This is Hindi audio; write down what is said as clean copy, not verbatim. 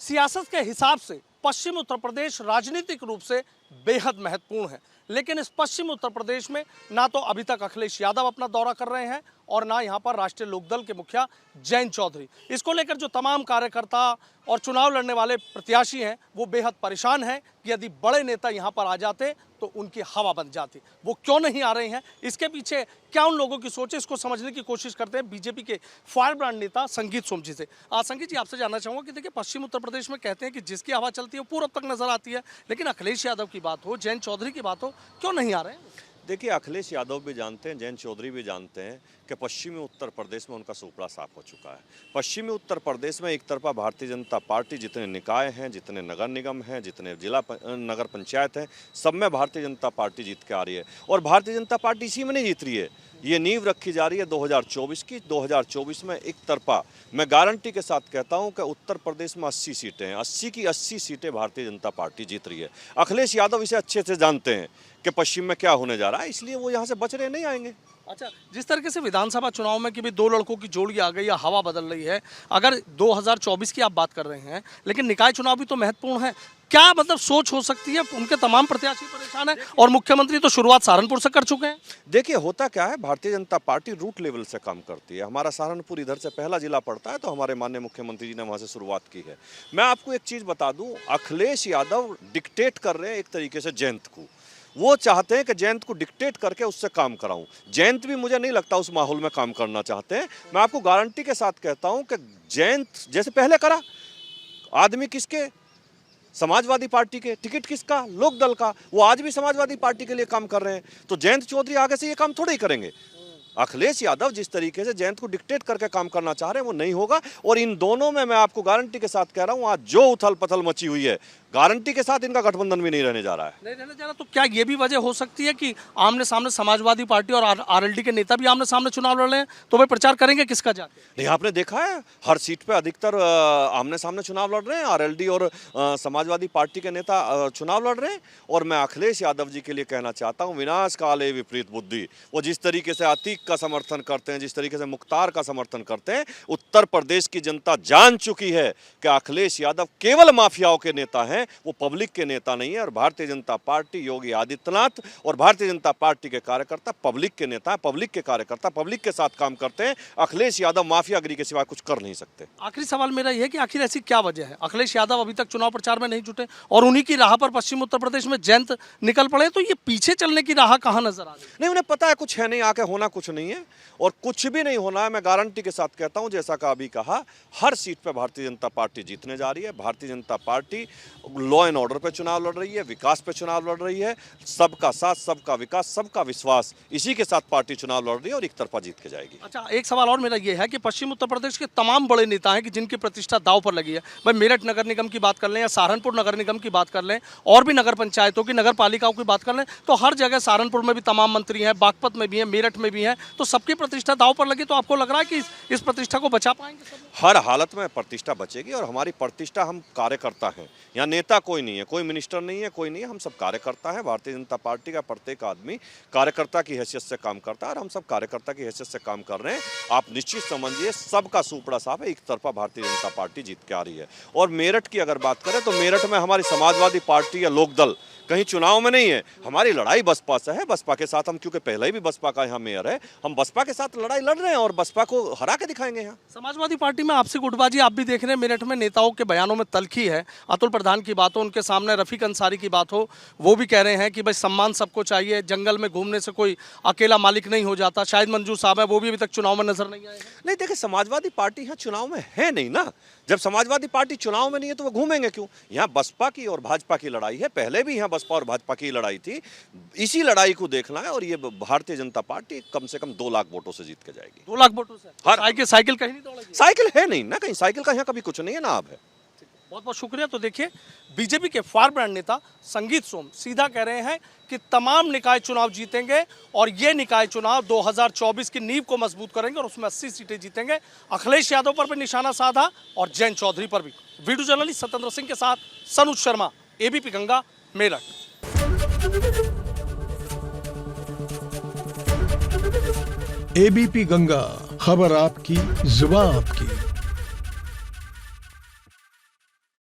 सियासत के हिसाब से पश्चिम उत्तर प्रदेश राजनीतिक रूप से बेहद महत्वपूर्ण है, लेकिन इस पश्चिम उत्तर प्रदेश में ना तो अभी तक अखिलेश यादव अपना दौरा कर रहे हैं और ना यहाँ पर राष्ट्रीय लोकदल के मुखिया जयंत चौधरी। इसको लेकर जो तमाम कार्यकर्ता और चुनाव लड़ने वाले प्रत्याशी हैं वो बेहद परेशान हैं कि यदि बड़े नेता यहाँ पर आ जाते तो उनकी हवा बन जाती। वो क्यों नहीं आ रहे हैं, इसके पीछे क्या उन लोगों की सोच है, इसको समझने की कोशिश करते हैं बीजेपी के फायर ब्रांड नेता संगीत सोम जी से। संगीत जी, आपसे जानना चाहूँगा कि देखिए, पश्चिम उत्तर प्रदेश में कहते हैं कि जिसकी हवा चलती है वो पूरब तक नजर आती है, लेकिन अखिलेश यादव की बात हो, जयंत चौधरी की बात हो, क्यों नहीं आ रहे हैं? देखिए, अखिलेश यादव भी जानते हैं, जयंत चौधरी भी जानते हैं कि पश्चिमी उत्तर प्रदेश में उनका सुपड़ा साफ हो चुका है। पश्चिमी उत्तर प्रदेश में एक तरफा भारतीय जनता पार्टी, जितने निकाय हैं, जितने नगर निगम हैं, जितने जिला नगर पंचायत हैं, सब में भारतीय जनता पार्टी जीत के आ रही है। और भारतीय जनता पार्टी इसी में नहीं जीत रही है, ये नींव रखी जा रही है 2024 की। 2024 में एक तरफा मैं गारंटी के साथ कहता हूं कि उत्तर प्रदेश में 80 सीटें हैं, 80 की 80 सीटें भारतीय जनता पार्टी जीत रही है। अखिलेश यादव इसे अच्छे से जानते हैं कि पश्चिम में क्या होने जा रहा है, इसलिए वो यहाँ से बच रहे नहीं आएंगे। अच्छा, जिस तरीके से विधानसभा चुनाव में कि भी दो लड़कों की जोड़ी आ गई या हवा बदल रही है, अगर 2024 की आप बात कर रहे हैं, लेकिन निकाय चुनाव भी तो महत्वपूर्ण है, क्या मतलब सोच हो सकती है? उनके तमाम प्रत्याशी परेशान हैं और मुख्यमंत्री तो शुरुआत सहारनपुर से कर चुके हैं। देखिए, होता क्या है, Bharatiya Janata party root level से काम करती है। हमारा सहारनपुर इधर से पहला जिला पड़ता है, तो हमारे माननीय मुख्यमंत्री जी ने वहाँ से शुरुआत की है। मैं आपको एक चीज़ बता दूँ, अखिलेश यादव डिक्टेट कर रहे हैं एक तरीके से जयंत को। वो चाहते हैं कि जयंत को डिक्टेट करके उससे काम कराऊं। जयंत भी मुझे नहीं लगता उस माहौल में काम करना चाहते हैं। मैं आपको गारंटी के साथ कहता हूं कि जयंत जैसे पहले करा, आदमी किसके, समाजवादी पार्टी के, टिकट किसका, लोकदल का, वो आज भी समाजवादी पार्टी के लिए काम कर रहे हैं। तो जयंत चौधरी आगे से ये काम थोड़े ही करेंगे। अखिलेश यादव जिस तरीके से जयंत को डिक्टेट करके काम करना चाह रहे हैं वो नहीं होगा। और इन दोनों में मैं आपको गारंटी के साथ कह रहा हूं, आज जो उथल पथल मची हुई है, गारंटी के साथ इनका गठबंधन भी नहीं रहने जा रहा है। नहीं रहने जा रहा, तो क्या ये भी वजह हो सकती है कि आमने सामने समाजवादी पार्टी और आरएलडी के नेता भी आमने सामने चुनाव लड़ रहे हैं, तो वे प्रचार करेंगे किसका जाके? नहीं, आपने देखा है हर सीट पे अधिकतर आमने सामने चुनाव लड़ रहे हैं, आरएलडी और समाजवादी पार्टी के नेता चुनाव लड़ रहे हैं। और मैं अखिलेश यादव जी के लिए कहना चाहता हूँ, विनाश काले विपरीत बुद्धि। वो जिस तरीके से अतीक का समर्थन करते हैं, जिस तरीके से मुख्तार का समर्थन करते हैं, उत्तर प्रदेश की जनता जान चुकी है कि अखिलेश यादव केवल माफियाओं के नेता हैं, वो पब्लिक के नेता नहीं है। और भारतीय जनता पार्टी, योगी आदित्यनाथ और भारतीय जनता पार्टी के कार्यकर्ता पब्लिक के नेता हैं, पब्लिक के कार्यकर्ता पब्लिक के साथ काम करते हैं। अखिलेश यादव माफियागिरी के सिवा कुछ कर नहीं सकते। आखिरी सवाल मेरा यह है कि आखिर ऐसी क्या वजह है अखिलेश यादव अभी तक चुनाव प्रचार में नहीं जुटे और उन्हीं की राह पर पश्चिम उत्तर प्रदेश में जयंत निकल पड़े, तो ये पीछे चलने की राह कहाँ नजर आ रही है? नहीं, उन्हें पता है कुछ है नहीं, आके होना कुछ नहीं है और कुछ भी नहीं होना है। मैं गारंटी के साथ कहता हूं, जैसा का अभी कहा, हर सीट पे भारतीय जनता पार्टी जीतने जा रही है। Bharatiya Janata party law and order पे चुनाव लड़ रही है, विकास पे चुनाव लड़ रही है, सबका साथ, सबका विकास, सबका विश्वास, इसी के साथ पार्टी चुनाव लड़ रही है और एक तरफा जीत के जाएगी। अच्छा, एक सवाल और मेरा ये है कि पश्चिम उत्तर प्रदेश के तमाम बड़े नेता हैं कि जिनकी प्रतिष्ठा दांव पर लगी है। भाई, मेरठ नगर निगम की बात कर लें या सहारनपुर नगर निगम की बात कर लें और भी नगर पंचायतों की, नगर पालिकाओं की बात कर लें, तो हर जगह सहारनपुर में भी तमाम मंत्री हैं, बागपत में भी हैं, मेरठ में भी हैं, तो सबकी प्रतिष्ठा दांव पर लगी। तो आपको लग रहा है कि इस प्रतिष्ठा को बचा पाएंगे सब? हर हालत में प्रतिष्ठा बचेगी और हमारी प्रतिष्ठा, हम कार्यकर्ता हैं, यहाँ नेता कोई नहीं है, कोई मिनिस्टर नहीं है, कोई नहीं है, हम सब कार्यकर्ता हैं। भारतीय जनता पार्टी का प्रत्येक आदमी कार्यकर्ता की हैसियत से काम करता है और हम सब कार्यकर्ता की हैसियत से काम कर रहे हैं। आप निश्चित समझिए, सबका सुपड़ा साफ है, एक तरफा भारतीय जनता पार्टी जीत के आ रही है। और मेरठ की अगर बात करें तो मेरठ में हमारी समाजवादी पार्टी या लोकदल कहीं चुनाव में नहीं है। हमारी लड़ाई बसपा से है, बसपा के साथ हम, क्योंकि पहले ही भी बसपा का यहाँ मेयर है, हम बसपा के साथ लड़ाई लड़ रहे हैं और बसपा को हरा के दिखाएंगे। यहाँ समाजवादी पार्टी में आपसी गुटबाजी आप भी देख रहे हैं, मेरठ में नेताओं के बयानों में तल्खी है। अतुल प्रधान की बात हो, उनके सामने रफीक अंसारी की बात हो, वो भी कह रहे हैं कि भाई सम्मान सबको चाहिए, जंगल में घूमने से कोई अकेला मालिक नहीं हो जाता। शायद मंजू साहब है, वो भी अभी तक चुनाव में नजर नहीं आए। नहीं, देखिए, समाजवादी पार्टी यहाँ चुनाव में है नहीं ना। जब समाजवादी पार्टी चुनाव में नहीं है तो वो घूमेंगे क्यों? यहाँ बसपा की और भाजपा की लड़ाई है, पहले भी यहाँ बसपा और भाजपा की लड़ाई थी। इसी लड़ाई को देखना है और ये भारतीय जनता पार्टी कम से कम 2 लाख वोटों से जीत के जाएगी। 2 लाख वोटों से? हर साइकिल कहीं नहीं दौड़ेगी? साइकिल है नहीं ना, कहीं साइकिल का यहाँ कभी कुछ नहीं है ना। अब है। बहुत बहुत शुक्रिया। तो देखिए, बीजेपी के फायर ब्रांड नेता संगीत सोम सीधा कह रहे हैं कि तमाम निकाय चुनाव जीतेंगे और ये निकाय चुनाव 2024 की नींव को मजबूत करेंगे और उसमें 80 सीटें जीतेंगे। अखिलेश यादव पर भी निशाना साधा और जयंत चौधरी पर भी। वीडियो जर्नलिस्ट सत्येंद्र सिंह के साथ सनुज शर्मा, एबीपी गंगा, मेरठ। एबीपी गंगा, खबर आपकी, जुबान आपकी।